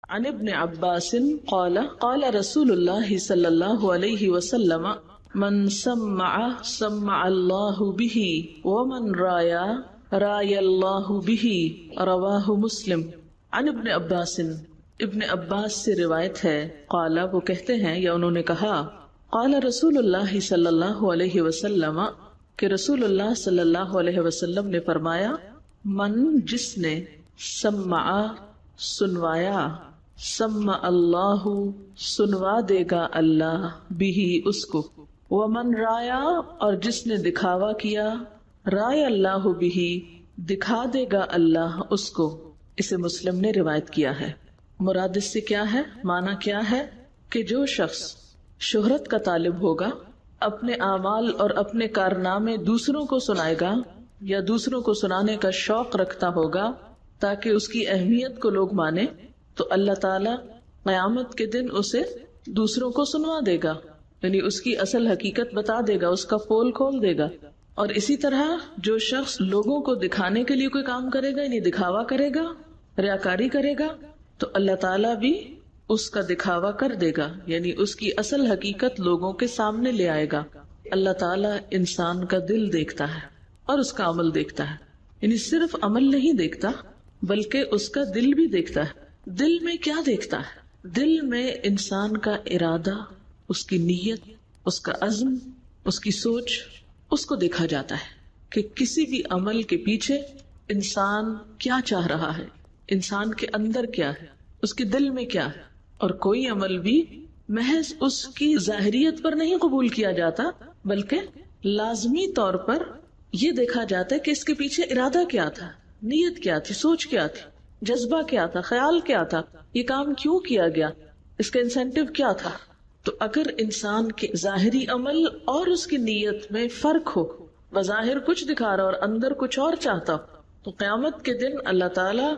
عن ابن عباس قال قال رسول اللہ صلی اللہ علیہ وسلم من سمع سمع اللہ بہ ومن رایا رای اللہ بہ رواہ مسلم۔ عن ابن عباس، ابن عباس سے روایت ہے، قال وہ کہتے ہیں یا انہوں نے کہا، قال رسول اللہ صلی اللہ علیہ وسلم کہ رسول اللہ صلی اللہ علیہ وسلم نے فرمایا، من جس نے سمع سنوایا، سمع اللہ سنوا دے گا اللہ بھی اس کو، ومن رایا اور جس نے دکھاوا کیا، رائے اللہ بھی دکھا دے گا اللہ اس کو۔ اسے مسلم نے روایت کیا ہے۔ مراد اس سے کیا ہے، معنی کیا ہے کہ جو شخص شہرت کا طالب ہوگا، اپنے اعمال اور اپنے کارنامے دوسروں کو سنائے گا یا دوسروں کو سنانے کا شوق رکھتا ہوگا تاکہ اس کی اہمیت کو لوگ مانے، تو اللہ تعالی قیامت کے دن اسے دوسروں کو سنوا دے گا، یعنی اس کی اصل حقیقت بتا دے گا، اس کا پول کھول دے گا۔ اور اسی طرح جو شخص لوگوں کو دکھانے کے لیے کوئی کام کرے گا، یعنی دکھاوا کرے گا، ریاکاری کرے گا، تو اللہ تعالیٰ بھی اس کا دکھاوا کر دے گا، یعنی اس کی اصل حقیقت لوگوں کے سامنے لے آئے گا۔ اللہ تعالیٰ انسان کا دل دیکھتا ہے اور اس کا عمل دیکھتا ہے، یعنی صرف عمل نہیں دیکھتا بلکہ اس کا دل بھی دیکھتا ہے۔ دل میں کیا دیکھتا ہے؟ دل میں انسان کا ارادہ، اس کی نیت، اس کا عزم، اس کی سوچ، اس کو دیکھا جاتا ہے کہ کسی بھی عمل کے پیچھے انسان کیا چاہ رہا ہے، انسان کے اندر کیا ہے، اس کے دل میں کیا ہے۔ اور کوئی عمل بھی محض اس کی ظاہریت پر نہیں قبول کیا جاتا بلکہ لازمی طور پر یہ دیکھا جاتا ہے کہ اس کے پیچھے ارادہ کیا تھا، نیت کیا تھی، سوچ کیا تھی، جذبہ کیا تھا، خیال کیا تھا، یہ کام کیوں کیا گیا، اس کا انسینٹیو کیا تھا۔ تو اگر انسان کے ظاہری عمل اور اس کی نیت میں فرق ہو، بظاہر کچھ دکھا رہا اور اندر کچھ اور چاہتا ہو، تو قیامت کے دن اللہ تعالیٰ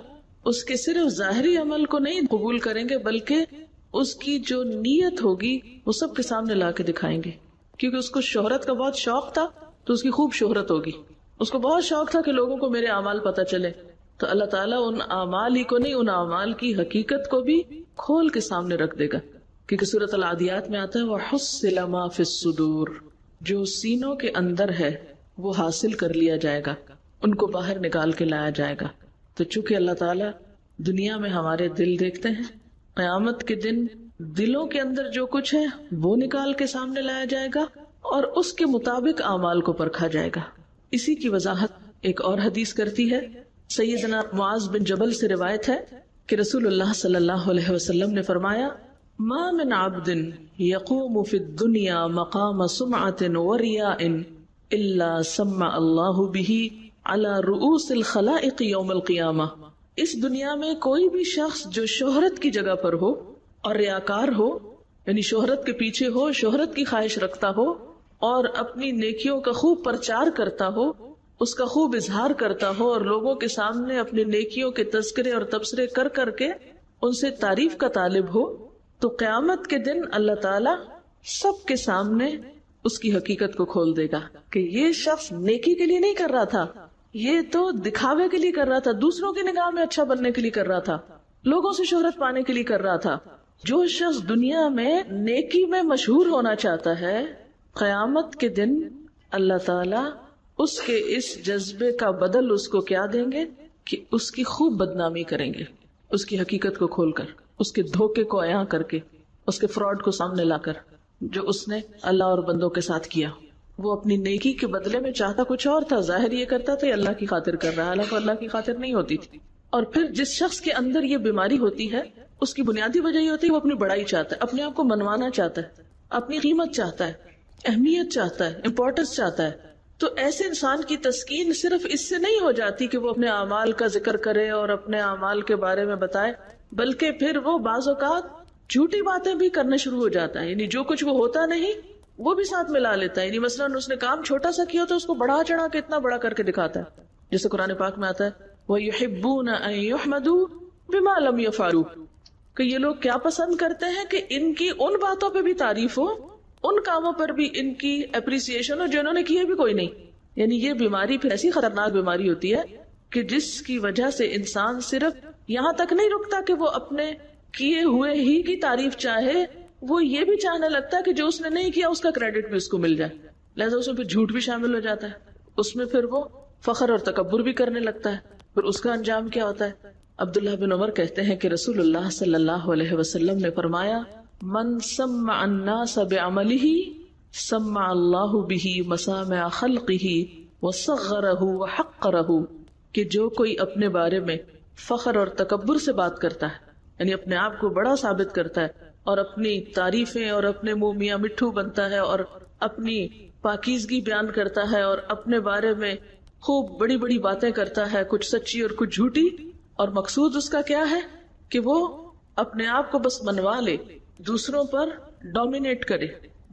اس کے صرف ظاہری عمل کو نہیں قبول کریں گے بلکہ اس کی جو نیت ہوگی وہ سب کے سامنے لا کے دکھائیں گے۔ کیونکہ اس کو شہرت کا بہت شوق تھا تو اس کی خوب شہرت ہوگی، اس کو بہت شوق تھا کہ لوگوں کو میرے اعمال پتہ چلے، تو اللہ تعالیٰ ان اعمال ہی کو نہیں، ان اعمال کی حقیقت کو بھی کھول کے سامنے رکھ دے گا۔ کیونکہ سورۃ العادیات میں آتا ہے وَحُصِّلَ مَا فِي الصُّدُورِ، جو سینوں کے اندر ہے وہ حاصل کر لیا جائے گا، ان کو باہر نکال کے لایا جائے گا۔ تو چونکہ اللہ تعالیٰ دنیا میں ہمارے دل دیکھتے ہیں، قیامت کے دن دلوں کے اندر جو کچھ ہے وہ نکال کے سامنے لایا جائے گا اور اس کے مطابق اعمال کو پرکھا جائے گا۔ اسی کی وضاحت ایک اور حدیث کرتی ہے، سیدنا معاذ بن جبل سے روایت ہے کہ رسول اللہ صلی اللہ علیہ وسلم نے فرمایا، ما من عبد يقوم في الدنيا مقام سمعة ورياء الا سمع الله به على رؤوس الخلائق يوم القيامة۔ اس دنیا میں کوئی بھی شخص جو شہرت کی جگہ پر ہو اور ریاکار ہو، یعنی شہرت کے پیچھے ہو، شہرت کی خواہش رکھتا ہو اور اپنی نیکیوں کا خوب پرچار کرتا ہو، اس کا خوب اظہار کرتا ہو اور لوگوں کے سامنے اپنی نیکیوں کے تذکرے اور تبصرے کر کر کے ان سے تعریف کا طالب ہو، تو قیامت کے دن اللہ تعالی سب کے سامنے اس کی حقیقت کو کھول دے گا کہ یہ شخص نیکی کے لیے نہیں کر رہا تھا، یہ تو دکھاوے کے لیے کر رہا تھا، دوسروں کی نگاہ میں اچھا بننے کے لیے کر رہا تھا، لوگوں سے شہرت پانے کے لیے کر رہا تھا۔ جو شخص دنیا میں نیکی میں مشہور ہونا چاہتا ہے، قیامت کے دن اللہ تعالی اس کے اس جذبے کا بدل اس کو کیا دیں گے کہ اس کی خوب بدنامی کریں گے، اس کی حقیقت کو کھول کر، اس کے دھوکے کو عیاں کر کے، اس کے فراڈ کو سامنے لا کر، جو اس نے اللہ اور بندوں کے ساتھ کیا۔ وہ اپنی نیکی کے بدلے میں چاہتا کچھ اور تھا، ظاہر یہ کرتا تھا اللہ کی خاطر کر رہا ہے، حالانکہ اللہ کی خاطر نہیں ہوتی تھی۔ اور پھر جس شخص کے اندر یہ بیماری ہوتی ہے، اس کی بنیادی وجہ یہ ہوتی ہے وہ اپنی بڑائی چاہتا ہے، اپنے آپ کو منوانا چاہتا ہے، اپنی قیمت چاہتا ہے، اہمیت چاہتا ہے، امپورٹنس چاہتا ہے۔ تو ایسے انسان کی تسکین صرف اس سے نہیں ہو جاتی کہ وہ اپنے اعمال کا ذکر کرے اور اپنے اعمال کے بارے میں بتائے، بلکہ پھر وہ بعض اوقات جھوٹی باتیں بھی کرنا شروع ہو جاتا ہے، یعنی جو کچھ وہ ہوتا نہیں وہ بھی ساتھ ملا لیتا ہے۔ یعنی مثلاً اس نے کام چھوٹا سا کیا تو اس کو بڑھا چڑھا کے اتنا بڑا کر کے دکھاتا ہے، جیسے قرآن پاک میں آتا ہے وَيُحِبُّونَ أَن يُحْمَدُوا بِمَا لَمْ يَفْعَلُوا، کہ یہ لوگ کیا پسند کرتے ہیں کہ ان کی ان باتوں پہ بھی تعریف ہو، ان کاموں پر بھی ان کی اپریسیشن ہو جو انہوں نے کیے بھی کوئی نہیں۔ یعنی یہ بیماری پھر ایسی خطرناک بیماری ہوتی ہے کہ جس کی وجہ سے انسان صرف یہاں تک نہیں رکتا کہ وہ اپنے کیے ہوئے ہی کی تعریف چاہے، وہ یہ بھی چاہنے لگتا ہے کہ جو اس نے نہیں کیا اس کا کریڈٹ بھی اس کو مل جائے، لہذا اس میں پھر جھوٹ بھی شامل ہو جاتا ہے، اس میں پھر وہ فخر اور تکبر بھی کرنے لگتا ہے. پھر اس کا انجام کیا ہوتا ہے؟ عبداللہ بن عمر کہتے ہیں کہ رسول اللہ صلی اللہ علیہ وسلم نے فرمایا، من سمع الناس بعملہ سمع اللہ بہ مسامع خلقہ وصغرہ وحقرہ، کہ جو کوئی اپنے بارے میں فخر اور تکبر سے بات کرتا ہے، یعنی اپنے آپ کو بڑا ثابت کرتا ہے اور اپنی تعریفیں اور اپنے منہ میاں مٹھو بنتا ہے اور اپنی پاکیزگی بیان کرتا ہے اور اپنے بارے میں خوب بڑی بڑی باتیں کرتا ہے، کچھ سچی اور کچھ جھوٹی، اور مقصود اس کا کیا ہے کہ وہ اپنے آپ کو بس منوا لے، دوسروں پر ڈومینیٹ کرے،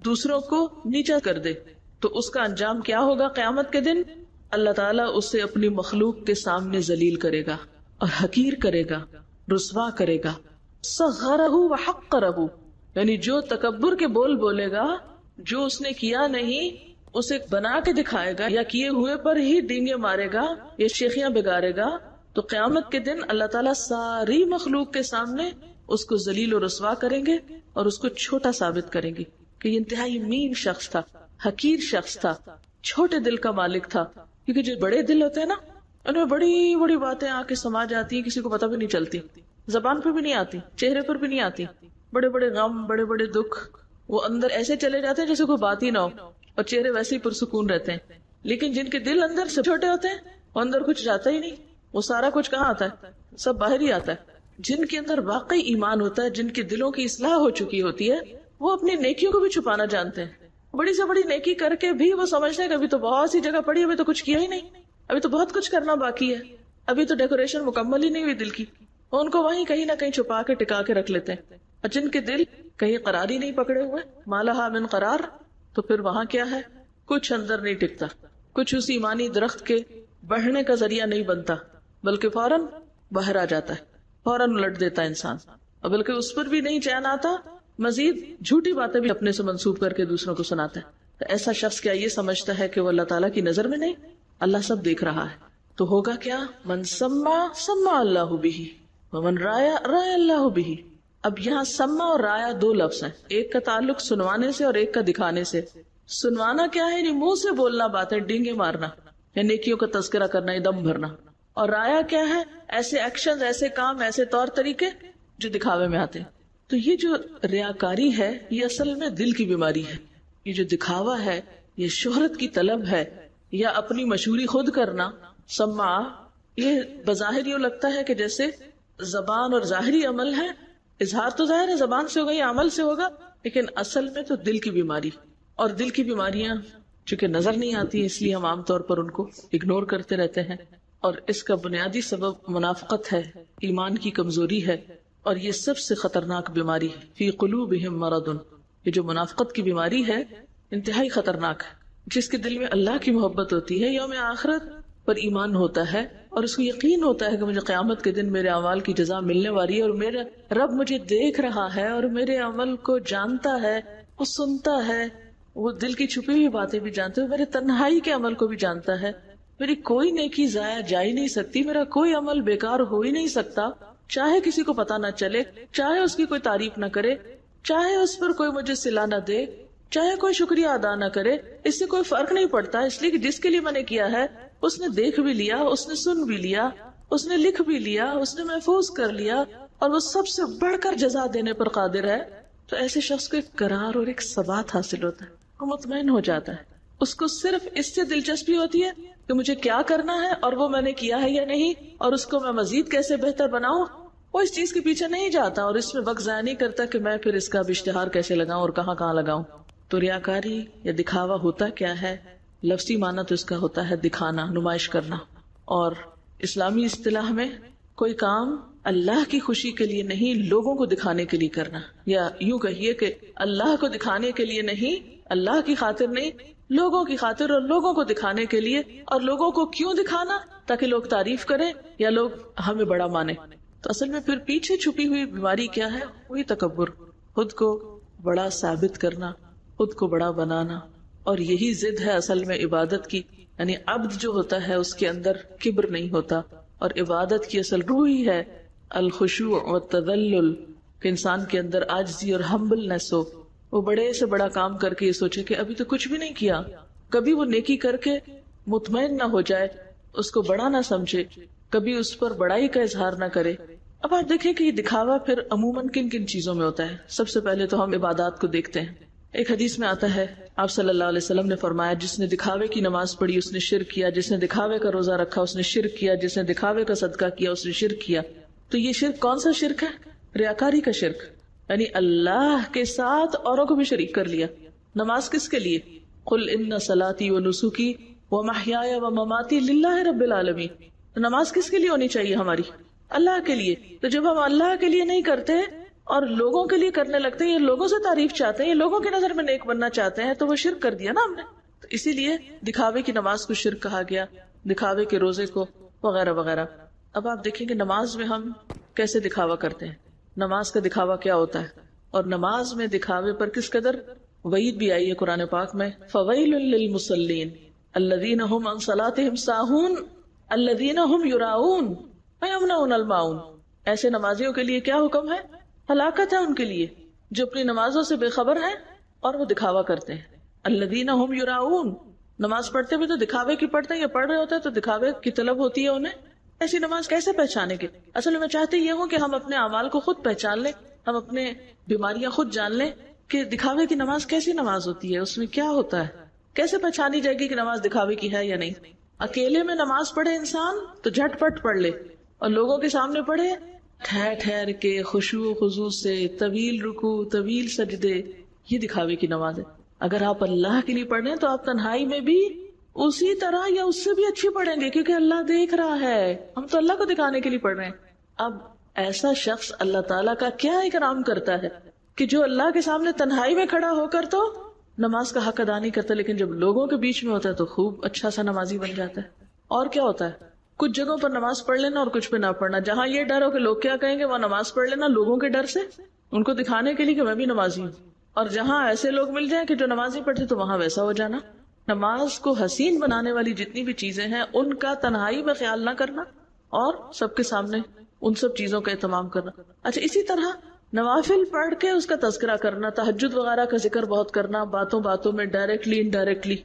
دوسروں کو نیچا کر دے، تو اس کا انجام کیا ہوگا؟ قیامت کے دن اللہ تعالیٰ اسے اپنی مخلوق کے سامنے ذلیل کرے گا اور حقیر کرے گا، رسوا کرے گا. صغرہ وحقرہ، یعنی جو تکبر کے بول بولے گا، جو اس نے کیا نہیں اسے بنا کے دکھائے گا یا کیے ہوئے پر ہی ڈینگے مارے گا یا شیخیاں بگاڑے گا، تو قیامت کے دن اللہ تعالیٰ ساری مخلوق کے سامنے اس کو ذلیل و رسوا کریں گے اور اس کو چھوٹا ثابت کریں گے کہ یہ انتہائی مین شخص تھا، حقیر شخص تھا، چھوٹے دل کا مالک تھا. کیونکہ جو بڑے دل ہوتے ہیں نا، ان میں بڑی بڑی باتیں آ کے سما جاتی ہیں، کسی کو پتہ بھی نہیں چلتی، زبان پہ بھی نہیں آتی، چہرے پر بھی نہیں آتی. بڑے بڑے غم، بڑے بڑے دکھ وہ اندر ایسے چلے جاتے ہیں جیسے کوئی بات ہی نہ ہو، اور چہرے ویسے ہی پرسکون رہتے ہیں. لیکن جن کے دل اندر سے چھوٹے ہوتے ہیں، وہ اندر کچھ جاتا ہی نہیں، وہ سارا کچھ کہاں آتا ہے؟ سب باہر ہی آتا ہے. جن کے اندر واقعی ایمان ہوتا ہے، جن کے دلوں کی اصلاح ہو چکی ہوتی ہے، وہ اپنی نیکیوں کو بھی چھپانا جانتے ہیں. بڑی سے بڑی نیکی کر کے بھی وہ سمجھتے ہیں کہ ابھی تو بہت سی جگہ پڑی، ابھی تو کچھ کیا ہی نہیں، ابھی تو بہت کچھ کرنا باقی ہے، ابھی تو ڈیکوریشن مکمل ہی نہیں ہوئی دل کی. ان کو وہیں کہیں نہ کہیں چھپا کے ٹکا کے رکھ لیتے ہیں. اور جن کے دل کہیں قرار ہی نہیں پکڑے ہوئے، مالہا من قرار، تو پھر وہاں کیا ہے؟ کچھ اندر نہیں ٹکتا، کچھ اس ایمانی درخت کے بڑھنے کا ذریعہ نہیں بنتا، بلکہ فوراً باہر آ جاتا ہے، فوراً الٹ دیتا ہے انسان، اور بلکہ اس پر بھی نہیں چین آتا، مزید جھوٹی باتیں بھی اپنے سے منسوب کر کے دوسروں کو سناتا ہے. تو ایسا شخص کیا یہ سمجھتا ہے کہ وہ اللہ تعالیٰ کی نظر میں نہیں؟ اللہ سب دیکھ رہا ہے. تو ہوگا کیا؟ من سمع سمع اللہ بہ ومن رایا رایا اللہ بہ. اب یہاں سمع اور رایا دو لفظ ہیں، ایک کا تعلق سنوانے سے اور ایک کا دکھانے سے. سنوانا کیا ہے؟ یعنی منہ سے بولنا باتیں، ڈینگے مارنا یا نیکیوں کا تذکرہ کرنا یا دم بھرنا. اور رایا کیا ہے؟ ایسے ایکشن، ایسے کام، ایسے طور طریقے جو دکھاوے میں آتے ہیں. تو یہ جو ریاکاری ہے، یہ اصل میں دل کی بیماری ہے. یہ جو دکھاوا ہے، یہ شہرت کی طلب ہے یا اپنی مشہوری خود کرنا، سمع، یہ بظاہر یوں لگتا ہے کہ جیسے زبان اور ظاہری عمل ہے. اظہار تو ظاہر ہے زبان سے ہوگا یا عمل سے ہوگا، لیکن اصل میں تو دل کی بیماری. اور دل کی بیماریاں چونکہ نظر نہیں آتی، اس لیے ہم عام طور پر ان کو اگنور کرتے رہتے ہیں. اور اس کا بنیادی سبب منافقت ہے، ایمان کی کمزوری ہے، اور یہ سب سے خطرناک بیماری ہے. فی قلوبہم مرض، یہ جو منافقت کی بیماری ہے انتہائی خطرناک ہے. جس کے دل میں اللہ کی محبت ہوتی ہے، یوم آخرت پر ایمان ہوتا ہے، اور اس کو یقین ہوتا ہے کہ مجھے قیامت کے دن میرے اعمال کی جزا ملنے والی ہے، اور میرا رب مجھے دیکھ رہا ہے اور میرے عمل کو جانتا ہے، وہ سنتا ہے، وہ دل کی چھپی ہوئی باتیں بھی جانتا ہے، میرے تنہائی کے عمل کو بھی جانتا ہے. میری کوئی نیکی ضائع جا ہی نہیں سکتی، میرا کوئی عمل بیکار ہو ہی نہیں سکتا، چاہے کسی کو پتہ نہ چلے، چاہے اس کی کوئی تعریف نہ کرے، چاہے اس پر کوئی مجھے صلہ نہ دے، چاہے کوئی شکریہ ادا نہ کرے، اس سے کوئی فرق نہیں پڑتا. اس لیے کہ جس کے لیے میں نے کیا ہے اس نے دیکھ بھی لیا، اس نے سن بھی لیا، اس نے لکھ بھی لیا، اس نے محفوظ کر لیا، اور وہ سب سے بڑھ کر جزا دینے پر قادر ہے. تو ایسے شخص کو ایک قرار اور ایک ثبات حاصل ہوتا ہے، وہ مطمئن ہو جاتا ہے. اس کو صرف اس سے دلچسپی ہوتی ہے کہ مجھے کیا کرنا ہے اور وہ میں نے کیا ہے یا نہیں، اور اس کو میں مزید کیسے بہتر بناؤں. وہ اس چیز کے پیچھے نہیں جاتا اور اس میں وقت ضائع نہیں کرتا کہ میں پھر اس کا اب اشتہار کیسے لگاؤں اور کہاں کہاں لگاؤں. تو ریاکاری یا دکھاوا ہوتا کیا ہے؟ لفظی معنی تو اس کا ہوتا ہے دکھانا، نمائش کرنا. اور اسلامی اصطلاح میں کوئی کام اللہ کی خوشی کے لیے نہیں، لوگوں کو دکھانے کے لیے کرنا، یا یوں کہیے کہ اللہ کو دکھانے کے لیے نہیں، اللہ کی خاطر نہیں، لوگوں کی خاطر اور لوگوں کو دکھانے کے لیے. اور لوگوں کو کیوں دکھانا؟ تاکہ لوگ تعریف کریں یا لوگ ہمیں بڑا مانیں. تو اصل میں پھر پیچھے چھپی ہوئی بیماری کیا ہے؟ وہی تکبر، خود کو بڑا ثابت کرنا، خود کو بڑا بنانا. اور یہی ضد ہے اصل میں عبادت کی. یعنی عبد جو ہوتا ہے اس کے اندر کبر نہیں ہوتا، اور عبادت کی اصل روح ہی ہے الخشوع والتذلل کہ انسان کے اندر عاجزی اور ہمبلنس ہو، وہ بڑے سے بڑا کام کر کے یہ سوچے کہ ابھی تو کچھ بھی نہیں کیا. کبھی وہ نیکی کر کے مطمئن نہ ہو جائے، اس کو بڑا نہ سمجھے، کبھی اس پر بڑائی کا اظہار نہ کرے. اب آپ دیکھیں کہ یہ دکھاوا پھر عموماً کن کن چیزوں میں ہوتا ہے. سب سے پہلے تو ہم عبادات کو دیکھتے ہیں. ایک حدیث میں آتا ہے، آپ صلی اللہ علیہ وسلم نے فرمایا، جس نے دکھاوے کی نماز پڑھی اس نے شرک کیا، جس نے دکھاوے کا روزہ رکھا اس نے شرک کیا، جس نے دکھاوے کا صدقہ کیا اس نے شرک کیا. تو یہ شرک کون سا شرک ہے؟ ریاکاری کا شرک، یعنی اللہ کے ساتھ اوروں کو بھی شریک کر لیا. نماز کس کے لیے؟ قل ان صلاتی و نسکی و محیای و مماتی للہ رب العالمین. نماز کس کے لیے ہونی چاہیے؟ ہماری اللہ کے لیے. تو جب ہم اللہ کے لیے نہیں کرتے اور لوگوں کے لیے کرنے لگتے ہیں، یہ لوگوں سے تعریف چاہتے ہیں، یہ لوگوں کی نظر میں نیک بننا چاہتے ہیں، تو وہ شرک کر دیا نا ہم نے. تو اسی لیے دکھاوے کی نماز کو شرک کہا گیا، دکھاوے کے روزے کو وغیرہ وغیرہ. اب آپ دیکھیں کہ نماز میں ہم کیسے دکھاوا کرتے ہیں، نماز کا دکھاوا کیا ہوتا ہے، اور نماز میں دکھاوے پر کس قدر وعید بھی آئی ہے قرآن پاک میں. فویل للمصلین الذین هم عن صلاتهم ساہون الذین هم یراؤون ویمنعون الماعون. ایسے نمازیوں کے لیے کیا حکم ہے؟ ہلاکت ہے ان کے لیے جو اپنی نمازوں سے بے خبر ہیں اور وہ دکھاوا کرتے ہیں. الذین هم یراؤون، نماز پڑھتے بھی تو دکھاوے کی پڑھتے ہیں، یا پڑھ رہے ہوتے ہیں تو دکھاوے کی طلب ہوتی ہے انہیں. ایسی نماز کیسے پہچانے گے؟ اصل میں چاہتے یہ ہوں کہ ہم اپنے اعمال کو خود پہچان لیں، ہم اپنے بیماریاں خود جان لیں کہ دکھاوے کی نماز کیسی نماز ہوتی ہے، اس میں کیا ہوتا ہے، کیسے پہچانی جائے گی کہ نماز دکھاوے کی ہے یا نہیں. اکیلے میں نماز پڑھے انسان تو جھٹ پٹ پڑھ لے، اور لوگوں کے سامنے پڑھے ٹھہر ٹھہر کے خشوع و خضوع سے، طویل رکوع طویل سجدے، یہ دکھاوے کی نماز ہے. اگر آپ اللہ کے لیے پڑھ رہے ہیں تو آپ تنہائی میں بھی اسی طرح یا اس سے بھی اچھی پڑھیں گے، کیونکہ اللہ دیکھ رہا ہے. ہم تو اللہ کو دکھانے کے لیے پڑھ رہے ہیں. اب ایسا شخص اللہ تعالیٰ کا کیا اکرام کرتا ہے کہ جو اللہ کے سامنے تنہائی میں کھڑا ہو کر تو نماز کا حق ادا نہیں کرتا، لیکن جب لوگوں کے بیچ میں ہوتا ہے تو خوب اچھا سا نمازی بن جاتا ہے. اور کیا ہوتا ہے، کچھ جگہوں پر نماز پڑھ لینا اور کچھ پہ نہ پڑھنا. جہاں یہ ڈر ہو کہ لوگ کیا کہیں گے وہاں نماز پڑھ لینا لوگوں کے ڈر سے، ان کو دکھانے کے لیے کہ میں بھی نمازی ہوں. اور جہاں ایسے لوگ مل جائیں کہ جو نماز نہیں پڑھتے تو وہاں ویسا ہو جانا. نماز کو حسین بنانے والی جتنی بھی چیزیں ہیں ان کا تنہائی میں خیال نہ کرنا اور سب کے سامنے ان سب چیزوں کا اہتمام کرنا. اچھا، اسی طرح نوافل پڑھ کے اس کا تذکرہ کرنا، تہجد وغیرہ کا ذکر بہت کرنا، باتوں باتوں میں ڈائریکٹلی انڈائریکٹلی،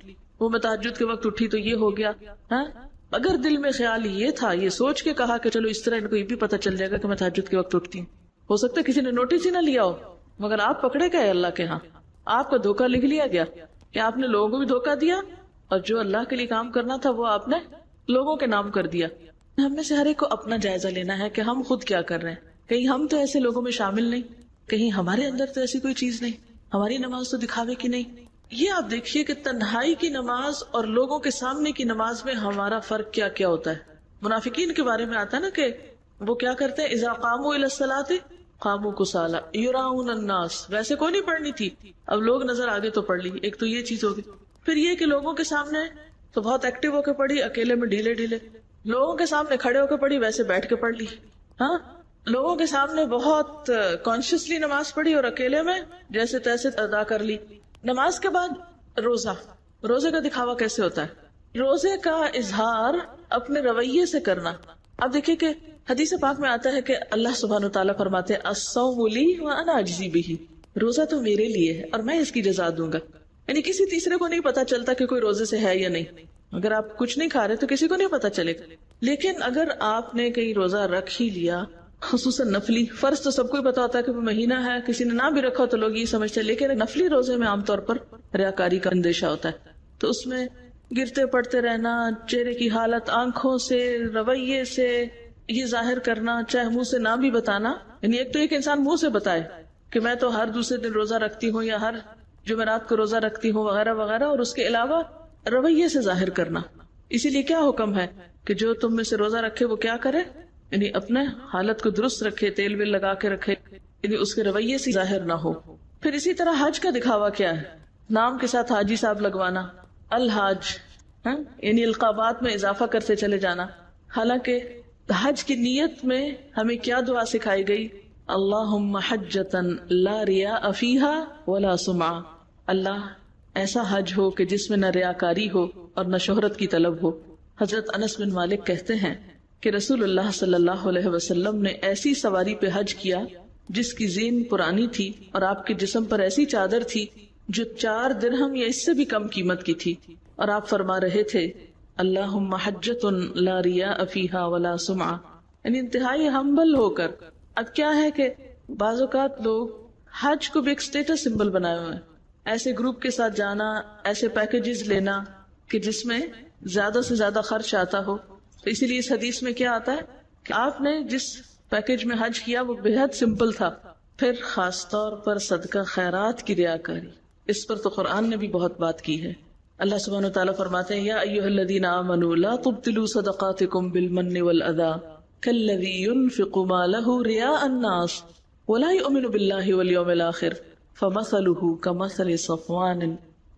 وہ میں تہجد کے وقت اٹھی تو یہ ہو گیا. اگر دل میں خیال یہ تھا، یہ سوچ کے کہا کہ چلو اس طرح ان کو یہ بھی پتہ چل جائے گا کہ میں تہجد کے وقت اٹھتی ہوں، ہو سکتا ہے کسی نے نوٹس ہی نہ لیا ہو، مگر آپ پکڑے گئے اللہ کے ہاں، آپ کا دھوکہ لکھ لیا گیا کہ آپ نے لوگوں کو بھی دھوکہ دیا اور جو اللہ کے لیے کام کرنا تھا وہ آپ نے لوگوں کے نام کر دیا. ہم میں سے ہر ایک کو اپنا جائزہ لینا ہے کہ ہم خود کیا کر رہے ہیں. کہیں ہم تو ایسے لوگوں میں شامل نہیں، کہیں ہمارے اندر تو ایسی کوئی چیز نہیں، ہماری نماز تو دکھاوے کی نہیں. یہ آپ دیکھیے کہ تنہائی کی نماز اور لوگوں کے سامنے کی نماز میں ہمارا فرق کیا کیا ہوتا ہے. منافقین کے بارے میں آتا ہے نا کہ وہ کیا کرتے ہیں، اذا قاموا الی الصلاۃ قاموا کسالی یراؤن الناس. ویسے کوئی نہیں پڑھنی تھی، اب لوگ نظر آگے تو پڑھ لی. ایک تو یہ چیز ہوگی. پھر یہ کہ لوگوں کے سامنے تو بہت ایکٹیو ہو کے پڑھی، اکیلے میں ڈھیلے ڈھیلے. لوگوں کے سامنے کھڑے ہو کے پڑھی، ویسے بیٹھ کے پڑھ لی. ہاں، لوگوں کے سامنے بہت کانشیسلی نماز پڑھی اور اکیلے میں جیسے تیسے ادا کر لی. نماز کے بعد روزہ، روزے کا دکھاوا کیسے ہوتا ہے؟ روزے کا اظہار اپنے رویے سے کرنا. اب دیکھیں کہ حدیث پاک میں آتا ہے کہ اللہ سبحانہ وتعالیٰ فرماتے ہیں الصوم لی وانا اجزی بہ، روزہ تو میرے لیے ہے اور میں اس کی جزا دوں گا. یعنی کسی تیسرے کو نہیں پتا چلتا کہ کوئی روزے سے ہے یا نہیں. اگر آپ کچھ نہیں کھا رہے تو کسی کو نہیں پتا چلے گا. لیکن اگر آپ نے کہیں روزہ رکھ ہی لیا، خصوصاً نفلی، فرض تو سب کو ہی پتا ہوتا ہے کہ وہ مہینہ ہے، کسی نے نہ بھی رکھا تو لوگ یہ سمجھتے ہیں، لیکن نفلی روزے میں عام طور پر ریاکاری کا اندیشہ ہوتا ہے. تو اس میں گرتے پڑتے رہنا، چہرے کی حالت، آنکھوں سے، رویے سے یہ ظاہر کرنا، چاہے منہ سے نہ بھی بتانا. یعنی ایک تو ایک انسان منہ سے بتائے کہ میں تو ہر دوسرے دن روزہ رکھتی ہوں یا ہر جمعرات کو روزہ رکھتی ہوں وغیرہ وغیرہ، اور اس کے علاوہ رویے سے ظاہر کرنا. اسی لیے کیا حکم ہے کہ جو تم میں سے روزہ رکھے وہ کیا کرے، یعنی اپنے حالت کو درست رکھے، تیل ویل لگا کے رکھے، یعنی اس کے رویے سے ظاہر نہ ہو. پھر اسی طرح حج کا دکھاوا کیا ہے، نام کے ساتھ حاجی صاحب لگوانا، الحاج، یعنی القابات میں اضافہ کرتے چلے جانا. حالانکہ حج کی نیت میں ہمیں کیا دعا سکھائی گئی، اللہم حجتن لا ریاء فیہا ولا سمعہ. اللہ ایسا حج ہو کہ جس میں نہ ریاکاری ہو اور نہ شہرت کی طلب ہو. حضرت انس بن مالک کہتے ہیں کہ رسول اللہ صلی اللہ علیہ وسلم نے ایسی سواری پہ حج کیا جس کی زین پرانی تھی اور آپ کے جسم پر ایسی چادر تھی جو 4 درہم یا اس سے بھی کم قیمت کی تھی، اور آپ فرما رہے تھے اللہم حجۃ لا ریاء فیہا ولا سمعہ، یعنی انتہائی ہمبل ہو کر۔ اب کیا ہے کہ بعض اوقات لوگ حج کو بھی ایک اسٹیٹس سمبل بنائے ہوئے ہیں، ایسے گروپ کے ساتھ جانا، ایسے پیکیجز لینا کہ جس میں زیادہ سے زیادہ خرچ آتا ہو۔ تو اسی لیے اس حدیث میں کیا آتا ہے کہ آپ نے جس پیکیج میں حج کیا وہ بے حد سمپل تھا۔ پھر خاص طور پر صدقہ خیرات کی ریاکاری، اس پر تو قرآن نے بھی بہت بات کی ہے۔ اللہ سبحانہ وتعالیٰ فرماتے ہیں یا ایھا الذین آمنوا لا تبطلوا صدقاتکم بالمن والأذى كالذی ينفق مالہ رئاء الناس ولا يؤمن باللہ والیوم الآخر فمثلہ کمثل صفوان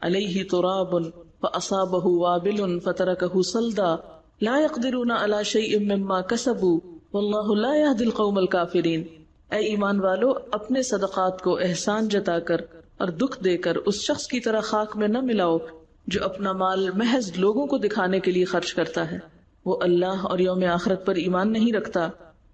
علیہ تراب فأصابہ وابل فترکہ صلدا لا يقدرون علی شیء مما کسبوا واللہ لا یہدی القوم الکافرین۔ اے ایمان والو، اپنے صدقات کو احسان جتا کر اور دکھ دے کر اس شخص کی طرح خاک میں نہ ملاؤ جو اپنا مال محض لوگوں کو دکھانے کے لیے خرچ کرتا ہے، وہ اللہ اور یوم آخرت پر ایمان نہیں رکھتا۔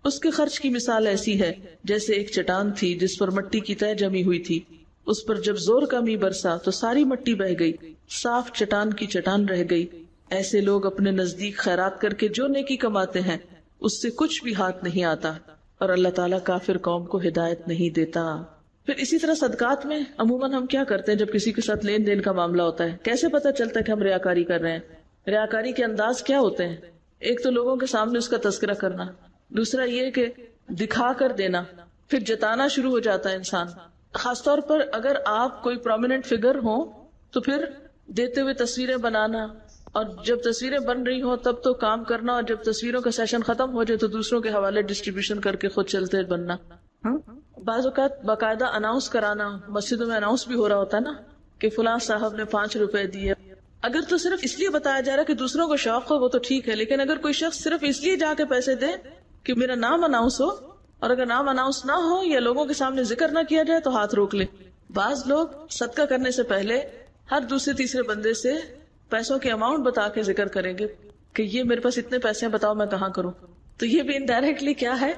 اس کے خرچ کی مثال ایسی ہے جیسے ایک چٹان تھی جس پر مٹی کی تہ جمی ہوئی تھی، اس پر جب زور کا میਂہ برسا تو ساری مٹی بہہ گئی، صاف چٹان کی چٹان رہ گئی۔ ایسے لوگ اپنے نزدیک خیرات کر کے جو نیکی کماتے ہیں اس سے کچھ بھی ہاتھ نہیں آتا، اور اللہ تعالیٰ کافر قوم کو ہدایت نہیں دیتا۔ پھر اسی طرح صدقات میں عموماً ہم کیا کرتے ہیں جب کسی کے ساتھ لین دین کا معاملہ ہوتا ہے، کیسے پتہ چلتا ہے کہ ہم ریاکاری کر رہے ہیں؟ ریاکاری کے انداز کیا ہوتے ہیں؟ ایک تو لوگوں کے سامنے اس کا تذکرہ کرنا، دوسرا یہ کہ دکھا کر دینا، پھر جتانا شروع ہو جاتا ہے انسان۔ خاص طور پر اگر آپ کوئی پرومیننٹ فگر ہوں تو پھر دیتے ہوئے تصویریں بنانا، اور جب تصویریں بن رہی ہوں تب تو کام کرنا، اور جب تصویروں کا سیشن ختم ہو جائے تو دوسروں کے حوالے ڈسٹریبیوشن کر کے خود چلتے بننا۔ بعض اوقات باقاعدہ اناؤنس کرانا، مسجدوں میں اناؤنس بھی ہو رہا ہوتا ہے نا کہ فلاں صاحب نے 5 روپے دیے۔ اگر تو صرف اس لیے بتایا جا رہا ہے کہ دوسروں کو شوق ہو وہ تو ٹھیک ہے، لیکن اگر کوئی شخص صرف اس لیے جا کے پیسے دے کہ میرا نام اناؤنس ہو، اور اگر نام اناؤنس نہ ہو یا لوگوں کے سامنے ذکر نہ کیا جائے تو ہاتھ روک لے۔ بعض لوگ صدقہ کرنے سے پہلے ہر دوسرے تیسرے بندے سے پیسوں کے اماؤنٹ بتا کے ذکر کریں گے کہ یہ میرے پاس اتنے پیسے ہیں، بتاؤ میں کہاں کروں۔ تو یہ بھی انڈائریکٹلی کیا ہے،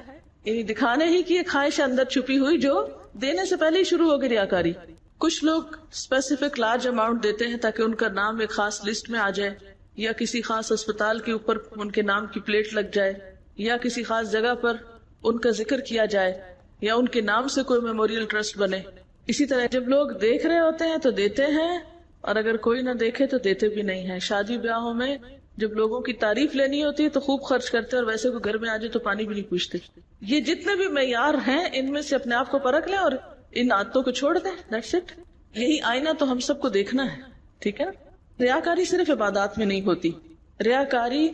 یعنی دکھانے ہی کی ایک خواہش اندر چھپی ہوئی جو دینے سے پہلے ہی شروع ہوگی ریاکاری۔ کچھ لوگ اسپیسیفک لارج اماؤنٹ دیتے ہیں تاکہ ان کا نام ایک خاص لسٹ میں آ جائے، یا کسی خاص اسپتال کے اوپر ان کے نام کی پلیٹ لگ جائے، یا کسی خاص جگہ پر ان کا ذکر کیا جائے، یا ان کے نام سے کوئی میموریل ٹرسٹ بنے۔ اسی طرح جب لوگ دیکھ رہے ہوتے ہیں تو دیتے ہیں، اور اگر کوئی نہ دیکھے تو دیتے بھی نہیں ہیں۔ شادی بیاہوں میں جب لوگوں کی تعریف لینی ہوتی ہے تو خوب خرچ کرتے ہیں، اور ویسے کوئی گھر میں آ جائے تو پانی بھی نہیں پوچھتے۔ یہ جتنے بھی معیار ہیں ان میں سے اپنے آپ کو پرکھ لیں اور ان عادتوں کو چھوڑ دیں، دیٹس اٹ۔ یہی آئینہ تو ہم سب کو دیکھنا ہے، ٹھیک ہے نا؟ ریاکاری صرف عبادات میں نہیں ہوتی، ریاکاری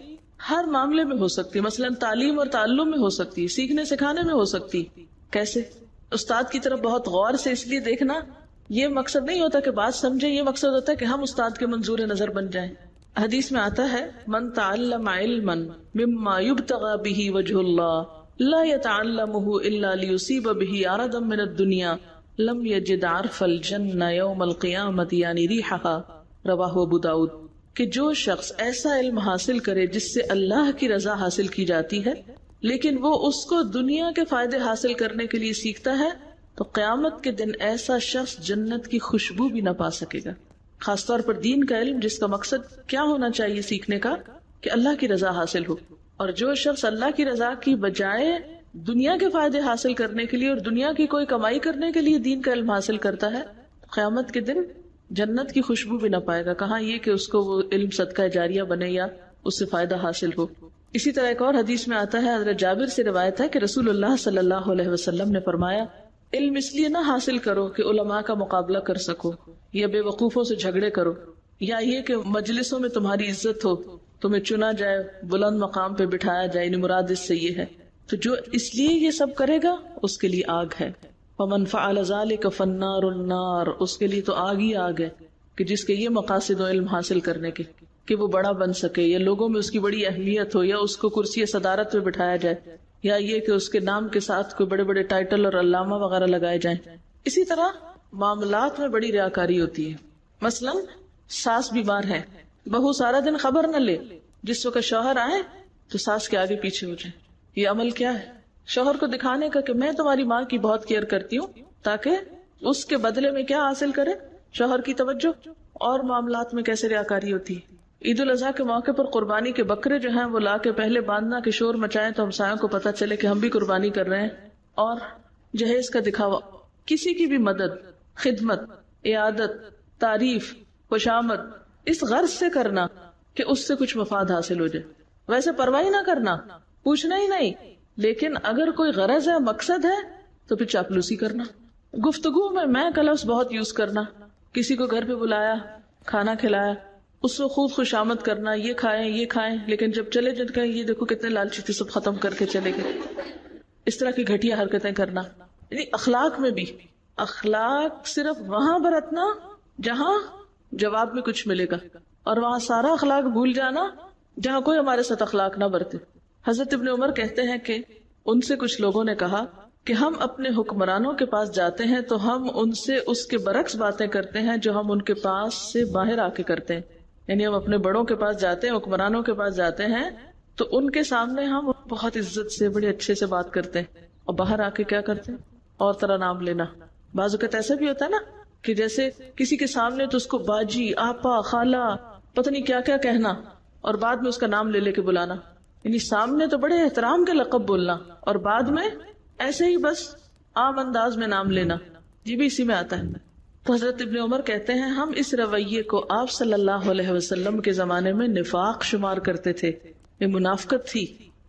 ہر معاملے میں ہو سکتی، مثلا تعلیم اور تعلم میں ہو سکتی، سیکھنے سکھانے میں ہو سکتی۔ کیسے؟ استاد کی طرف بہت غور سے اس لیے دیکھنا، یہ مقصد نہیں ہوتا کہ بات سمجھے، یہ مقصد ہوتا ہے کہ ہم استاد کے منظور نظر بن جائیں۔ حدیث میں آتا ہے من تعلم علما مما يبتغى به وجه الله لا يتعلمه الا ليصيب به عرضا من الدنيا لم يجد عرف الجنة يوم القيامة يعني ريحها، رواہ ابو داؤد۔ کہ جو شخص ایسا علم حاصل کرے جس سے اللہ کی رضا حاصل کی جاتی ہے لیکن وہ اس کو دنیا کے فائدے حاصل کرنے کے لیے سیکھتا ہے تو قیامت کے دن ایسا شخص جنت کی خوشبو بھی نہ پا سکے گا۔ خاص طور پر دین کا علم جس کا مقصد کیا ہونا چاہیے سیکھنے کا، کہ اللہ کی رضا حاصل ہو۔ اور جو شخص اللہ کی رضا کی بجائے دنیا کے فائدے حاصل کرنے کے لیے اور دنیا کی کوئی کمائی کرنے کے لیے دین کا علم حاصل کرتا ہے، قیامت کے دن جنت کی خوشبو بھی نہ پائے گا، کہاں یہ کہ اس کو وہ علم صدقہ جاریہ بنے یا اس سے فائدہ حاصل ہو۔ اسی طرح ایک اور حدیث میں آتا ہے، حضرت جابر سے روایت ہے کہ رسول اللہ صلی اللہ علیہ وسلم نے فرمایا علم اس لیے نہ حاصل کرو کہ علماء کا مقابلہ کر سکو، یا بے وقوفوں سے جھگڑے کرو، یا یہ کہ مجلسوں میں تمہاری عزت ہو، تمہیں چنا جائے، بلند مقام پہ بٹھایا جائے، یعنی مراد اس سے یہ ہے۔ تو جو اس لیے یہ سب کرے گا اس کے لیے آگ ہے۔ وَمَنْ فَعَلَ ذَلِكَ فَالنَّارُ النَّارُ، اس کے لیے تو آگ ہی آگ ہے، کہ جس کے یہ مقاصد و علم حاصل کرنے کے کہ وہ بڑا بن سکے، یا لوگوں میں اس کی بڑی اہمیت ہو، یا اس کو کرسی صدارت پہ بٹھایا جائے، یا یہ کہ اس کے نام کے ساتھ کوئی بڑے بڑے ٹائٹل اور علامہ وغیرہ لگائے جائیں۔ اسی طرح معاملات میں بڑی ریاکاری ہوتی ہے۔ مثلا ساس بیمار ہے، بہو سارا دن خبر نہ لے، جس وقت شوہر آئے تو ساس کے آگے پیچھے ہو جائے، یہ عمل کیا ہے؟ شوہر کو دکھانے کا کہ میں تمہاری ماں کی بہت کیئر کرتی ہوں، تاکہ اس کے بدلے میں کیا حاصل کرے؟ شوہر کی توجہ. اور معاملات میں کیسے ریاکاری ہوتی ہے. عید الاضحیٰ کے موقع پر قربانی کے بکرے جو ہیں وہ لا کے پہلے باندھنا کہ شور مچائیں تو ہمسایوں کو پتہ چلے کہ ہم بھی قربانی کر رہے ہیں. اور جہیز کا دکھاوا، کسی کی بھی مدد، خدمت، عیادت، تعریف، خوشامد اس غرض سے کرنا کہ اس سے کچھ مفاد حاصل ہو جائے. ویسے پرواہ نہ کرنا، پوچھنا ہی نہیں، لیکن اگر کوئی غرض ہے، مقصد ہے تو پھر چاپلوسی کرنا. گفتگو میں کا لفظ بہت یوز کرنا. کسی کو گھر پہ بلایا، کھانا کھلایا، اس کو خوب خوشامد کرنا، یہ کھائیں، لیکن جب چلے جاتے یہ دیکھو کتنے لالچی تھے، سب ختم کر کے چلے گئے. اس طرح کی گھٹیا حرکتیں کرنا. یعنی اخلاق میں بھی، اخلاق صرف وہاں برتنا جہاں جواب میں کچھ ملے گا، اور وہاں سارا اخلاق بھول جانا جہاں کوئی ہمارے ساتھ اخلاق نہ برتے. حضرت ابن عمر کہتے ہیں کہ ان سے کچھ لوگوں نے کہا کہ ہم اپنے حکمرانوں کے پاس جاتے ہیں تو ہم ان سے اس کے برعکس باتیں کرتے ہیں جو ہم ان کے پاس سے باہر آ کے کرتے ہیں. یعنی ہم اپنے بڑوں کے پاس جاتے ہیں، حکمرانوں کے پاس جاتے ہیں تو ان کے سامنے ہم بہت عزت سے، بڑے اچھے سے بات کرتے ہیں، اور باہر آ کے کیا کرتے ہیں؟ اور طرح نام لینا. بعض اوقات ایسا بھی ہوتا ہے نا کہ جیسے کسی کے سامنے تو اس کو باجی، آپا، خالہ، پتہ نہیں کیا کیا کہنا، اور بعد میں اس کا نام لے لے کے بلانا. یعنی سامنے تو بڑے احترام کے لقب بولنا، اور بعد میں ایسے ہی بس عام انداز میں نام لینا. یہ بھی اسی میں آتا ہے. تو حضرت ابن عمر کہتے ہیں ہم اس رویے کو آپ صلی اللہ علیہ وسلم کے زمانے میں نفاق شمار کرتے تھے، یہ منافقت تھی.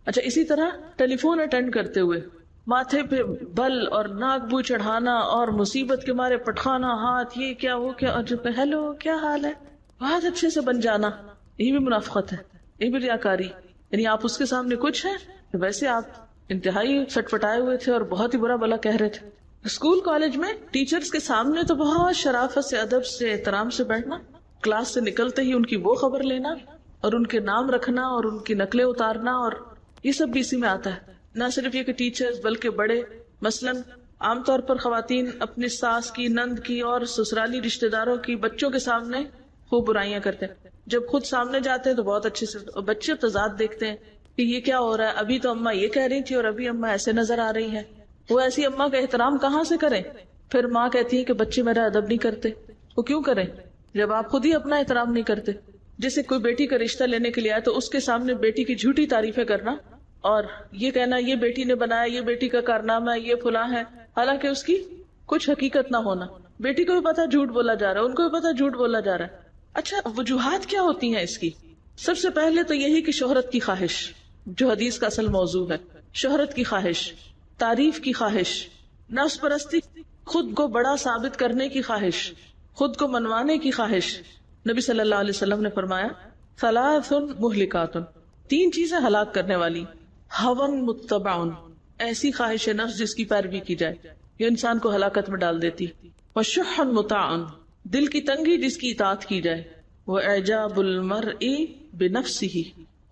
اچھا، اسی طرح ٹیلی فون اٹینڈ کرتے ہوئے ماتھے پہ بل اور ناک بو چڑھانا اور مصیبت کے مارے پٹخانا ہاتھ، یہ کیا وہ کیا، اور جب ہیلو کیا حال ہے بہت اچھے سے بن جانا، یہ بھی منافقت ہے، یہ بھی ریاکاری. یعنی آپ اس کے سامنے کچھ ہیں، ویسے آپ انتہائی سٹپٹائے ہوئے تھے اور بہت ہی برا بلا کہہ رہے تھے. اسکول کالج میں ٹیچرز کے سامنے تو بہت شرافت سے، ادب سے، احترام سے بیٹھنا، کلاس سے نکلتے ہی ان کی وہ خبر لینا اور ان کے نام رکھنا اور ان کی نقلیں اتارنا، اور یہ سب بھی اسی میں آتا ہے. نہ صرف یہ کہ ٹیچرز بلکہ بڑے، مثلاً عام طور پر خواتین اپنی ساس کی، نند کی اور سسرالی رشتہ داروں کی بچوں کے سامنے خوب برائیاں کرتے ہیں. جب خود سامنے جاتے ہیں تو بہت اچھے سے، بچے تضاد دیکھتے ہیں کہ یہ کیا ہو رہا ہے، ابھی تو اماں یہ کہہ رہی تھی اور ابھی اماں ایسے نظر آ رہی ہیں. وہ ایسی اماں کا احترام کہاں سے کریں؟ پھر ماں کہتی ہے کہ بچے میرا ادب نہیں کرتے. وہ کیوں کریں جب آپ خود ہی اپنا احترام نہیں کرتے؟ جیسے کوئی بیٹی کا رشتہ لینے کے لیے آئے تو اس کے سامنے بیٹی کی جھوٹی تعریفیں کرنا اور یہ کہنا یہ بیٹی نے بنایا، یہ بیٹی کا کارنامہ ہے، یہ فلاں ہے، حالانکہ اس کی کچھ حقیقت نہ ہونا. بیٹی کو بھی پتا جھوٹ بولا جا رہا ہے، ان کو بھی پتا جھوٹ بولا جا رہا ہے. اچھا، وجوہات کیا ہوتی ہیں اس کی؟ سب سے پہلے تو یہی کہ شہرت کی خواہش، جو حدیث کا اصل موضوع ہے. شہرت کی خواہش، تعریف کی خواہش، نفس پرستی، خود کو بڑا ثابت کرنے کی خواہش، خود کو منوانے کی خواہش. نبی صلی اللہ علیہ وسلم نے فرمایا ثلاث مہلکات، 3 چیزیں ہلاک کرنے والی. ہون متبع، ایسی خواہش نفس جس کی پیروی کی جائے، یہ انسان کو ہلاکت میں ڈال دیتی. وشح مطاع، دل کی تنگی جس کی اطاعت کی جائے. واعجاب المرء بنفسہ،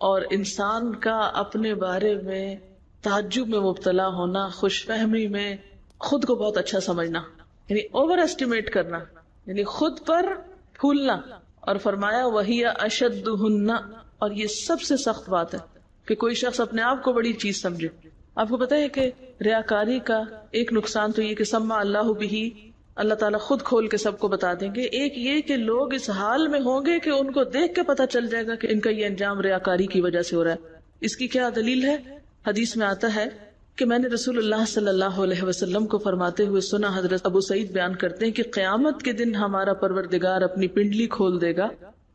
اور انسان کا اپنے بارے میں تعجب میں مبتلا ہونا، خوش فہمی میں خود کو بہت اچھا سمجھنا، یعنی اوور ایسٹیمیٹ کرنا، یعنی خود پر پھولنا. اور فرمایا وہی اشدہن، اور یہ سب سے سخت بات ہے کہ کوئی شخص اپنے آپ کو بڑی چیز سمجھے. آپ کو پتہ ہے کہ ریاکاری کا ایک نقصان تو یہ کہ سمع اللہ بہ، اللہ تعالیٰ خود کھول کے سب کو بتا دیں گے. ایک یہ کہ لوگ اس حال میں ہوں گے کہ ان کو دیکھ کے پتہ چل جائے گا کہ ان کا یہ انجام ریاکاری کی وجہ سے ہو رہا ہے. اس کی کیا دلیل ہے؟ حدیث میں آتا ہے کہ میں نے رسول اللہ صلی اللہ علیہ وسلم کو فرماتے ہوئے سنا. حضرت ابو سعید بیان کرتے ہیں کہ قیامت کے دن ہمارا پروردگار اپنی پنڈلی کھول دے گا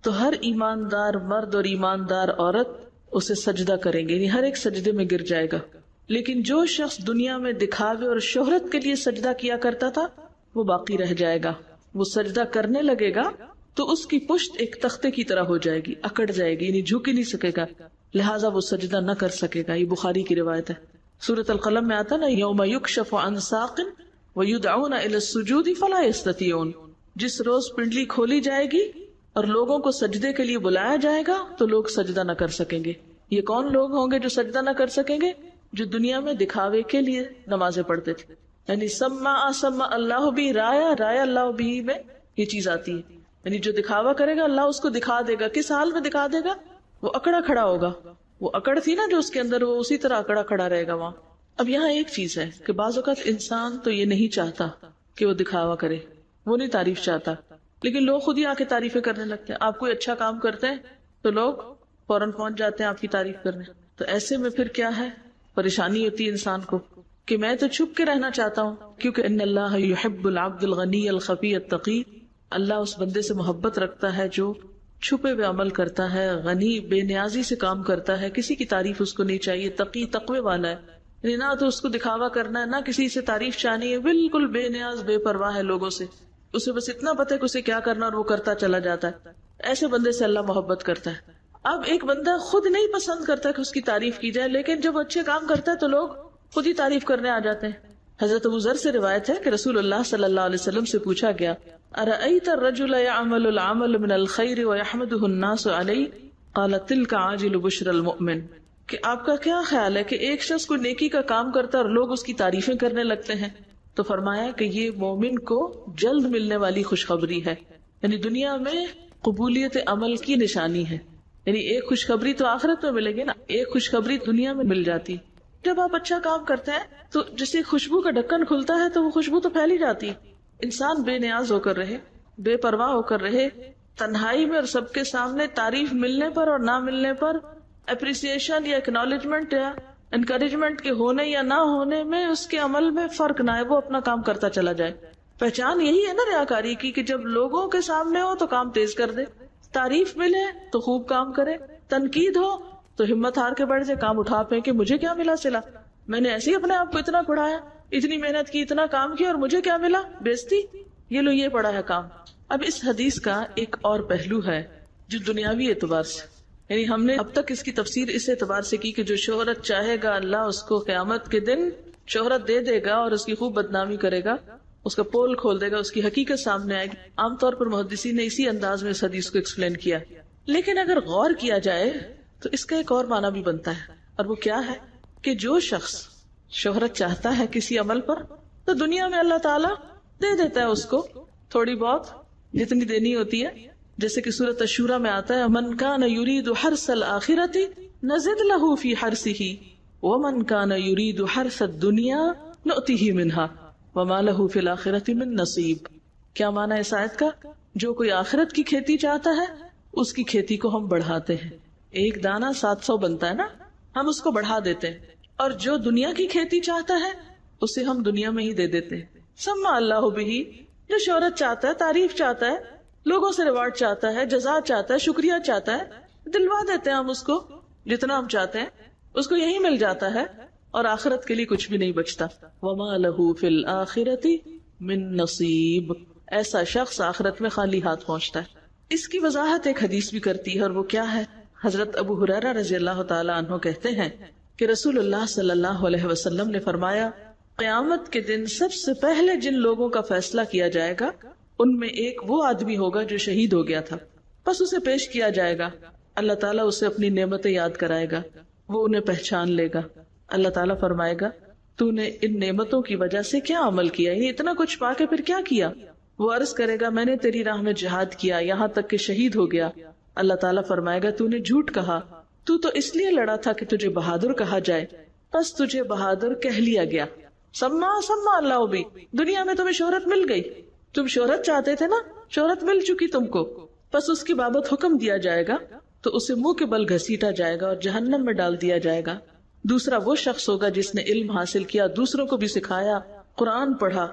تو ہر ایماندار مرد اور ایماندار عورت اسے سجدہ کریں گے، یعنی ہر ایک سجدے میں گر جائے گا. لیکن جو شخص دنیا میں دکھاوے اور شہرت کے لیے سجدہ کیا کرتا تھا وہ باقی رہ جائے گا. وہ سجدہ کرنے لگے گا تو اس کی پشت ایک تختے کی طرح ہو جائے گی، اکڑ جائے گی، یعنی جھک ہی نہیں سکے گا، لہٰذا وہ سجدہ نہ کر سکے گا. یہ بخاری کی روایت ہے. سورۃ القلم میں آتا نا یوم یکشف عن ساق ویدعون الی السجود فلا یستطیعون، جس روز پنڈلی کھولی جائے گی اور لوگوں کو سجدے کے لیے بلایا جائے گا تو لوگ سجدہ نہ کر سکیں گے. یہ کون لوگ ہوں گے جو سجدہ نہ کر سکیں گے؟ جو دنیا میں دکھاوے کے لیے نمازیں پڑھتے تھے. یعنی سمع اللہ بھی، رایا اللہ بھی میں یہ چیز آتی ہے. یعنی جو دکھاوا کرے گا اللہ اس کو دکھا دے گا. کس حال میں دکھا دے گا؟ وہ اکڑا کھڑا ہوگا. وہ اکڑ تھی نا جو اس کے اندر، وہ اسی طرح اکڑا کھڑا رہے گا وہاں. اب یہاں ایک چیز ہے کہ بعض اوقات انسان تو یہ نہیں چاہتا کہ وہ دکھاوا کرے، وہ نہیں تعریف چاہتا، لیکن لوگ خود ہی آ کے تعریفیں کرنے لگتے ہیں. آپ کوئی اچھا کام کرتے ہیں تو لوگ فوراً پہنچ جاتے ہیں آپ کی تعریف کرنے. تو ایسے میں پھر کیا ہے، پریشانی ہوتی ہے انسان کو کہ میں تو چھپ کے رہنا چاہتا ہوں، کیونکہ ان اللہ یحب العبد الغنی الخفی التقی، اللہ اس بندے سے محبت رکھتا ہے جو چھپے ہوئے عمل کرتا ہے، غنی بے نیازی سے کام کرتا ہے، کسی کی تعریف اس کو نہیں چاہیے، تقی تقوی والا ہے، یعنی نہ تو اس کو دکھاوا کرنا ہے، نہ کسی سے تعریف چاہنی ہے، بالکل بے نیاز بے پرواہ ہے لوگوں سے، اسے بس اتنا پتہ ہے کہ اسے کیا کرنا اور وہ کرتا چلا جاتا ہے. ایسے بندے سے اللہ محبت کرتا ہے. اب ایک بندہ خود نہیں پسند کرتا کہ اس کی تعریف کی جائے، لیکن جب اچھے کام کرتا ہے تو لوگ خود ہی تعریف کرنے آ جاتے ہیں. حضرت ابو ذر سے روایت ہے کہ رسول اللہ صلی اللہ علیہ وسلم سے پوچھا گیا، ارأیت الرجل یعمل العمل من الخیر ویحمدہ الناس علیہ قال تلک عاجل بشر المؤمن، کہ آپ کا کیا خیال ہے کہ ایک شخص کو نیکی کا کام کرتا ہے اور لوگ اس کی تعریفیں کرنے لگتے ہیں؟ تو فرمایا کہ یہ مومن کو جلد ملنے والی خوشخبری ہے، یعنی دنیا میں قبولیت عمل کی نشانی ہے. یعنی ایک خوشخبری تو آخرت میں ملے گی نا، ایک خوشخبری دنیا میں مل جاتی. جب آپ اچھا کام کرتے ہیں تو جیسے خوشبو کا ڈھکن کھلتا ہے تو وہ خوشبو تو پھیلی جاتی. انسان بے نیاز ہو کر رہے، بے پرواہ ہو کر رہے، تنہائی میں اور سب کے سامنے تعریف ملنے پر اور نہ ملنے پر، اپریسیشن یا اکنالجمنٹ یا انکریجمنٹ کے ہونے یا نہ ہونے میں اس کے عمل میں فرق نہ ہے، وہ اپنا کام کرتا چلا جائے. پہچان یہی ہے نا ریاکاری کی، کہ جب لوگوں کے سامنے ہو تو کام تیز کر دے، تعریف ملے تو خوب کام کرے، تنقید ہو تو ہمت ہار کے بیٹھ جائے، کام اٹھا پھینکے، مجھے کیا ملا صلہ، میں نے ایسے ہی اپنے آپ کو اتنا پڑھایا، اتنی محنت کی، اتنا کام کیا اور مجھے کیا ملا، بےزتی، یہ لو یہ پڑا ہے کام. اب اس حدیث کا ایک اور پہلو ہے جو دنیاوی اعتبار سے، یعنی ہم نے اب تک اس کی تفسیر اس اعتبار سے کی کہ جو شہرت چاہے گا اللہ اس کو قیامت کے دن شہرت دے دے گا اور اس کی خوب بدنامی کرے گا، اس کا پول کھول دے گا، اس کی حقیقت سامنے آئے گی. عام طور پر محدثین نے اسی انداز میں اس حدیث کو ایکسپلین کیا. لیکن اگر غور کیا جائے تو اس کا ایک اور معنی بھی بنتا ہے، اور وہ کیا ہے کہ جو شخص شہرت چاہتا ہے کسی عمل پر تو دنیا میں اللہ تعالیٰ دے دیتا ہے اس کو تھوڑی بہت جتنی دینی ہوتی ہے. جیسے کہ سورۃ الشورى میں آتا ہے، من کان یرید حرث الآخرۃ نزد له فی حرثہ ومن کان یرید حرث الدنیا نؤتہ منہا وما له فی الآخرۃ من نصیب. کیا معنی اس آیت کا؟ جو کوئی آخرت کی کھیتی چاہتا ہے اس کی کھیتی کو ہم بڑھاتے ہیں، ایک دانہ 700 بنتا ہے نا، ہم اس کو بڑھا دیتے ہیں، اور جو دنیا کی کھیتی چاہتا ہے اسے ہم دنیا میں ہی دے دیتے ہیں. سمع اللہ بہ، جو شہرت چاہتا ہے، تعریف چاہتا ہے، لوگوں سے ریوارڈ چاہتا ہے، جزا چاہتا ہے، شکریہ چاہتا ہے، دلوا دیتے ہیں ہم اس کو جتنا ہم چاہتے ہیں، اس کو یہی مل جاتا ہے اور آخرت کے لیے کچھ بھی نہیں بچتا. وما لہ فی الآخرۃ من نصیب، ایسا شخص آخرت میں خالی ہاتھ پہنچتا ہے. اس کی وضاحت ایک حدیث بھی کرتی ہے، اور وہ کیا ہے؟ حضرت ابو ہریرہ رضی اللہ تعالی عنہ کہتے ہیں کہ رسول اللہ صلی اللہ علیہ وسلم نے فرمایا، قیامت کے دن سب سے پہلے جن لوگوں کا فیصلہ کیا جائے گا ان میں ایک وہ آدمی ہوگا جو شہید ہو گیا تھا. بس اسے پیش کیا جائے گا، اللہ تعالیٰ اسے اپنی نعمتیں یاد کرائے گا، وہ انہیں پہچان لے گا. اللہ تعالیٰ فرمائے گا، تو نے ان نعمتوں کی وجہ سے کیا عمل کیا، یعنی اتنا کچھ پا کے پھر کیا کیا؟ وہ عرض کرے گا، میں نے تیری راہ میں جہاد کیا یہاں تک کہ شہید ہو گیا. اللہ تعالیٰ فرمائے گا، تو نے جھوٹ کہا، تو اس لیے لڑا تھا کہ تجھے بہادر کہا جائے، بس تجھے بہادر کہہ لیا گیا. سما اللہ بھی، دنیا میں تمہیں شہرت مل گئی، تم شہرت چاہتے تھے نا، شہرت مل چکی تم کو، بس اس کی بابت حکم دیا جائے گا تو اسے منہ کے بل گھسیٹا جائے گا اور جہنم میں ڈال دیا جائے گا. دوسرا وہ شخص ہوگا جس نے علم حاصل کیا، دوسروں کو بھی سکھایا، قرآن پڑھا،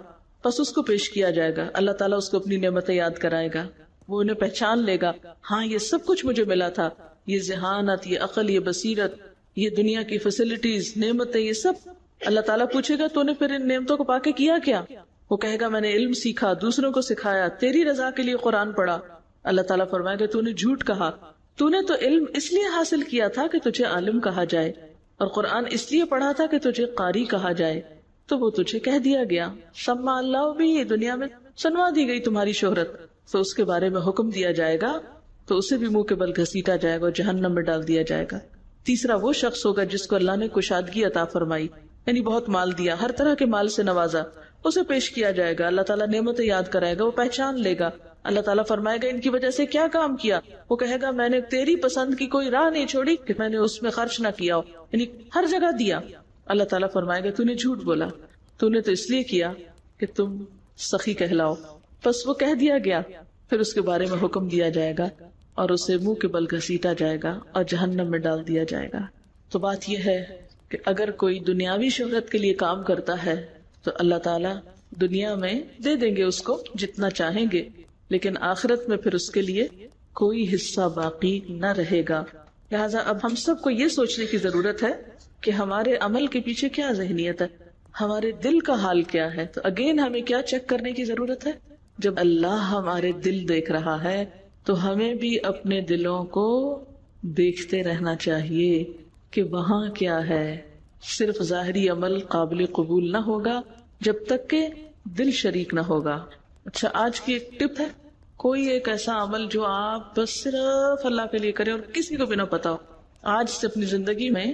بس اس کو پیش کیا جائے گا، اللہ تعالیٰ اس کو اپنی نعمتیں یاد کرائے گا، وہ انہیں پہچان لے گا، ہاں یہ سب کچھ مجھے ملا تھا، یہ ذہانت، یہ عقل، یہ بصیرت، یہ دنیا کی فیسلٹیز، نعمتیں، یہ سب. اللہ تعالیٰ پوچھے گا، تو نے پھر ان نعمتوں کو پا کے کیا کیا؟ وہ کہے گا، میں نے علم سیکھا، دوسروں کو سکھایا، تیری رضا کے لیے قرآن پڑھا. اللہ تعالیٰ فرمائے گا، تو نے جھوٹ کہا، تو نے تو علم اس لیے حاصل کیا تھا کہ تجھے عالم کہا جائے، اور قرآن اس لیے پڑھا تھا کہ تجھے قاری کہا جائے، تو وہ تجھے کہہ دیا گیا. سمع اللہ بھی، یہ دنیا میں سنوا دی گئی تمہاری شہرت، تو اس کے بارے میں حکم دیا جائے گا تو اسے بھی منہ کے بل گھسیٹا جائے گا اور جہنم میں ڈال دیا جائے گا. تیسرا وہ شخص ہوگا جس کو اللہ نے کشادگی عطا فرمائی، یعنی بہت مال دیا، ہر طرح کے مال سے نوازا، اسے پیش کیا جائے گا، اللہ تعالیٰ نعمتیں یاد کرائے گا، وہ پہچان لے گا. اللہ تعالیٰ فرمائے گا، ان کی وجہ سے کیا کام کیا؟ وہ کہے گا، میں نے تیری پسند کی کوئی راہ نہیں چھوڑی کہ میں نے اس میں خرچ نہ کیا ہو، یعنی ہر جگہ دیا. اللہ تعالیٰ فرمائے گا تو نے جھوٹ بولا، تو نے تو اس لیے کیا کہ تم سخی کہلاؤ. بس وہ کہہ دیا گیا، پھر اس کے بارے میں حکم دیا جائے گا اور اسے منہ کے بل گھسیٹا جائے گا اور جہنم میں ڈال دیا جائے گا. تو بات یہ ہے کہ اگر کوئی دنیاوی شہرت کے لیے کام کرتا ہے تو اللہ تعالیٰ دنیا میں دے دیں گے اس کو جتنا چاہیں گے، لیکن آخرت میں پھر اس کے لیے کوئی حصہ باقی نہ رہے گا. لہٰذا اب ہم سب کو یہ سوچنے کی ضرورت ہے کہ ہمارے عمل کے پیچھے کیا ذہنیت ہے، ہمارے دل کا حال کیا ہے. تو اگین ہمیں کیا چیک کرنے کی ضرورت ہے؟ جب اللہ ہمارے دل دیکھ رہا ہے تو ہمیں بھی اپنے دلوں کو دیکھتے رہنا چاہیے کہ وہاں کیا ہے. صرف ظاہری عمل قابل قبول نہ ہوگا جب تک کہ دل شریک نہ ہوگا. اچھا، آج کی ایک ٹپ ہے، کوئی ایک ایسا عمل جو آپ بس صرف اللہ کے لیے کریں اور کسی کو بھی نہ پتا ہو. آج سے اپنی زندگی میں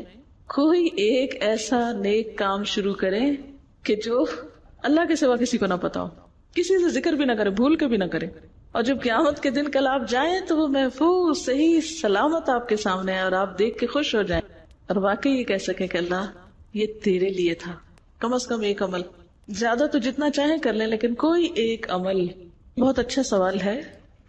کوئی ایک ایسا نیک کام شروع کریں کہ جو اللہ کے سوا کسی کو نہ پتا ہو، کسی سے ذکر بھی نہ کرے، بھول کے بھی نہ کرے، اور جب قیامت کے دن کل آپ جائیں تو وہ محفوظ صحیح سلامت آپ کے سامنے ہے اور آپ دیکھ کے خوش ہو جائیں اور واقعی یہ کہہ سکیں کہ اللہ یہ تیرے لیے تھا. کم از کم ایک عمل، زیادہ تو جتنا چاہیں کر لیں لیکن کوئی ایک عمل. بہت اچھا سوال ہے،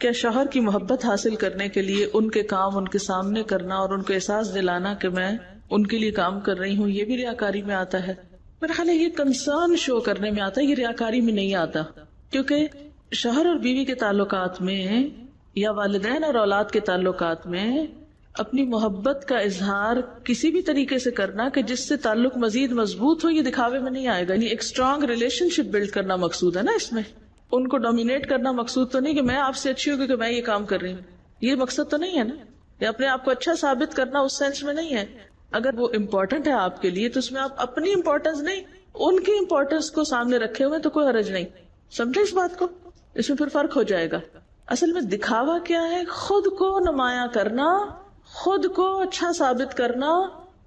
کیا شوہر کی محبت حاصل کرنے کے لیے ان کے کام ان کے سامنے کرنا اور ان کو احساس دلانا کہ میں ان کے لیے کام کر رہی ہوں، یہ بھی ریاکاری میں آتا ہے؟ میرا خیال ہے یہ کنسرن شو کرنے میں آتا ہے، یہ ریاکاری میں نہیں آتا. کیونکہ شوہر اور بیوی کے تعلقات میں یا والدین اور اولاد کے تعلقات میں اپنی محبت کا اظہار کسی بھی طریقے سے کرنا کہ جس سے تعلق مزید مضبوط ہو، یہ دکھاوے میں نہیں آئے گا. یعنی ایک اسٹرانگ ریلیشن شپ بلڈ کرنا مقصود ہے نا اس میں. ان کو ڈومینیٹ کرنا مقصود تو نہیں کہ میں آپ سے اچھی ہوں کیونکہ میں یہ کام کر رہی ہوں، یہ مقصد تو نہیں ہے نا. یا اپنے آپ کو اچھا ثابت کرنا اس سینس میں نہیں ہے. اگر وہ امپورٹنٹ ہے آپ کے لیے تو اس میں آپ اپنی امپورٹنس نہیں، ان کی امپورٹنس کو سامنے رکھے ہوئے تو کوئی حرج نہیں. سمجھے اس بات کو؟ اس میں پھر فرق ہو جائے گا. اصل میں دکھاوا کیا ہے؟ خود کو نمایاں کرنا، خود کو اچھا ثابت کرنا.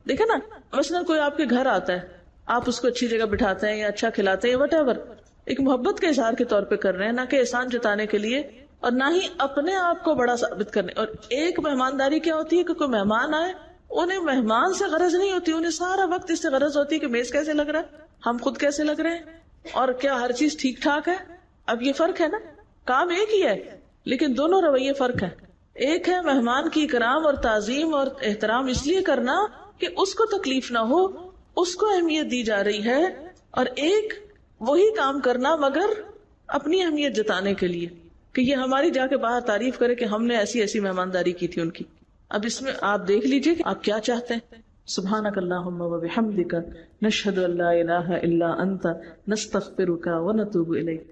دیکھیں نا، مثلا کوئی آپ کے گھر آتا ہے، آپ اس کو اچھی جگہ بٹھاتے ہیں یا اچھا کھلاتے ہیں، وٹ ایور، ایک محبت کے اظہار کے طور پہ کر رہے ہیں، نہ کہ احسان جتانے کے لیے اور نہ ہی اپنے آپ کو بڑا ثابت کرنے. اور ایک مہمانداری کیا ہوتی ہے کہ کوئی مہمان آئے، انہیں مہمان سے غرض نہیں ہوتی، انہیں سارا وقت اس سے غرض ہوتی ہے کہ میز کیسے لگ رہا ہے، ہم خود کیسے لگ رہے ہیں، اور کیا ہر چیز ٹھیک ٹھاک ہے. اب یہ فرق ہے نا، کام ایک ہی ہے لیکن دونوں رویے فرق ہے. ایک ہے مہمان کی اکرام اور تعظیم اور احترام اس لیے کرنا کہ اس کو تکلیف نہ ہو، اس کو اہمیت دی جا رہی ہے، اور ایک وہی کام کرنا مگر اپنی اہمیت جتانے کے لیے کہ یہ ہماری جا کے باہر تعریف کرے کہ ہم نے ایسی ایسی مہمانداری کی تھی ان کی. اب اس میں آپ دیکھ لیجئے کہ آپ کیا چاہتے ہیں. سبحانک اللہم و بحمدک، نشہد ان لا الہ الا انت، نستغفرک و نتوب الیک.